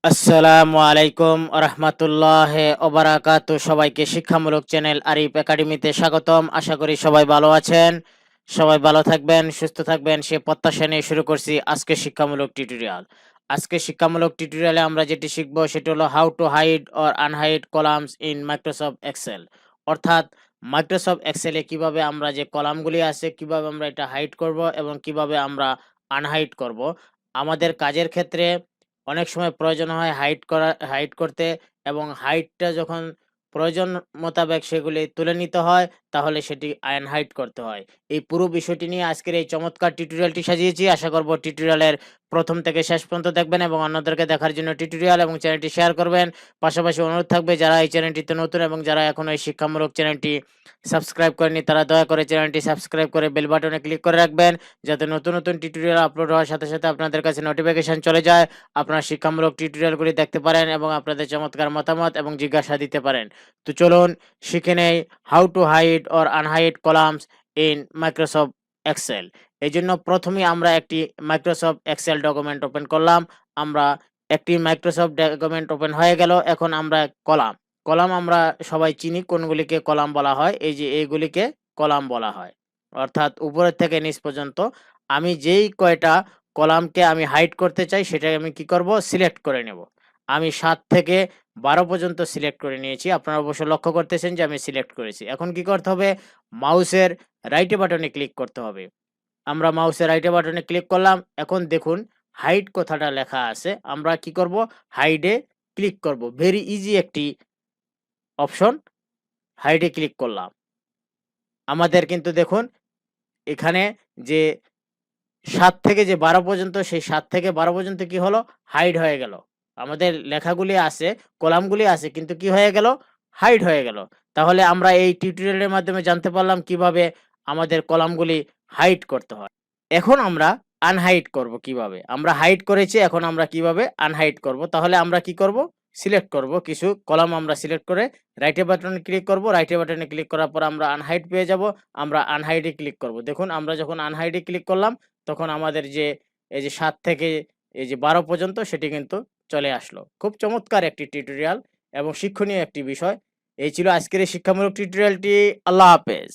আসসালামু আলাইকুম রহমতুল্লাহ ওবারাকাতু। সবাইকে শিক্ষামূলক চ্যানেল আরিফ একাডেমিতে স্বাগতম। আশা করি সবাই ভালো আছেন, সবাই ভালো থাকবেন, সুস্থ থাকবেন সে প্রত্যাশা নিয়ে শুরু করছি আজকে শিক্ষামূলক টিউটোরিয়াল। আজকে শিক্ষামূলক টিউটোরিয়ালে আমরা যেটি শিখবো সেটি হলো how to hide or unhide columns in Microsoft Excel. অর্থাৎ মাইক্রোসফট এক্সেলে কিভাবে আমরা যে কলামগুলি আছে কিভাবে আমরা এটা হাইড করব এবং কিভাবে আমরা আনহাইড করব। আমাদের কাজের ক্ষেত্রে অনেক সময় প্রয়োজন হয় হাইড করতে, এবং হাইডটা যখন প্রয়োজন মোতাবেক সেগুলি তুলে নিতে হয় তাহলে সেটি আনহাইড করতে হয়। এই পুরো বিষয়টি নিয়ে আজকের এই চমৎকার টিউটোরিয়ালটি সাজিয়েছি। আশা করব টিউটোরিয়ালের প্রথম থেকে শেষ পর্যন্ত দেখবেন এবং অন্যদেরকে দেখার জন্য টিউটোরিয়াল এবং চ্যানেলটি শেয়ার করবেন। পাশাপাশি অনুরোধ থাকবে যারা এই চ্যানেলটিতে নতুন এবং যারা এখনো এই শিক্ষামূলক চ্যানেলটি সাবস্ক্রাইব করেনি তারা দয়া করে চ্যানেলটি সাবস্ক্রাইব করে বেল বাটনে ক্লিক করে রাখবেন, যাতে নতুন নতুন টিউটোরিয়াল আপলোড হওয়ার সাথে সাথে আপনাদের কাছে নোটিফিকেশন চলে যায়, আপনারা শিক্ষামূলক টিউটোরিয়ালগুলি দেখতে পারেন এবং আপনাদের চমৎকার মতামত এবং জিজ্ঞাসা দিতে পারেন। তো চলুন শিখে নেই how to hide or unhide columns in Microsoft Excel. এই জন্য প্রথমেই আমরা একটি মাইক্রোসফট এক্সেল ডকুমেন্ট ওপেন করলাম। আমরা একটি মাইক্রোসফট ডকুমেন্ট ওপেন হয়ে গেল। এখন আমরা কলাম আমরা সবাই চিনি কোনগুলিকে কলাম বলা হয়। এই যে এইগুলিকে কলাম বলা হয়, অর্থাৎ উপরের থেকে নিচ পর্যন্ত আমি যেই কয়টা কলামকে আমি হাইড করতে চাই সেটা আমি কি করব, সিলেক্ট করে নেব। আমি 7 থেকে 12 পর্যন্ত সিলেক্ট করে নিয়েছি। আপনারা অবশ্য লক্ষ্য করতেছেন যে আমি সিলেক্ট করেছি। এখন কি করতে হবে, মাউসের রাইট বাটনে ক্লিক করতে হবে। আমরা মাউসের রাইট বাটনে ক্লিক করলাম। এখন দেখুন হাইড কথাটা লেখা আছে, আমরা কি করব, হাইডে ক্লিক করব। ভেরি ইজি একটি অপশন, হাইডে ক্লিক করলাম। আমাদের কিন্তু দেখুন এখানে যে 7 থেকে যে 12 পর্যন্ত, সেই 7 থেকে 12 পর্যন্ত কি হলো, হাইড হয়ে গেল। আমাদের লেখাগুলি আছে, কলামগুলি আছে, কিন্তু কি হয়ে গেল, হাইড হয়ে গেল। তাহলে আমরা এই টিউটোরিয়ালের মাধ্যমে জানতে পারলাম কিভাবে আমাদের কলামগুলি হাইড করতে হয়। এখন আমরা আনহাইড করব কিভাবে। আমরা হাইড করেছি, এখন আমরা কিভাবে আনহাইড করব। তাহলে আমরা কি করব, সিলেক্ট করব কিছু কলাম, আমরা সিলেক্ট করে রাইট বাটনে ক্লিক করব। রাইট বাটনে ক্লিক করার পর আমরা আনহাইড পেয়ে যাব। আমরা আনহাইডে ক্লিক করব। দেখুন আমরা যখন আনহাইডে ক্লিক করলাম তখন আমাদের যে এই যে 7 থেকে এই যে 12 পর্যন্ত সেটি কিন্তু চলে আসলো। খুব চমৎকার একটি টিউটোরিয়াল এবং শিক্ষণীয় একটি বিষয়। এই ছিল আজকের এই শিক্ষামূলক টিউটোরিয়ালটি। আল্লাহ হাফেজ।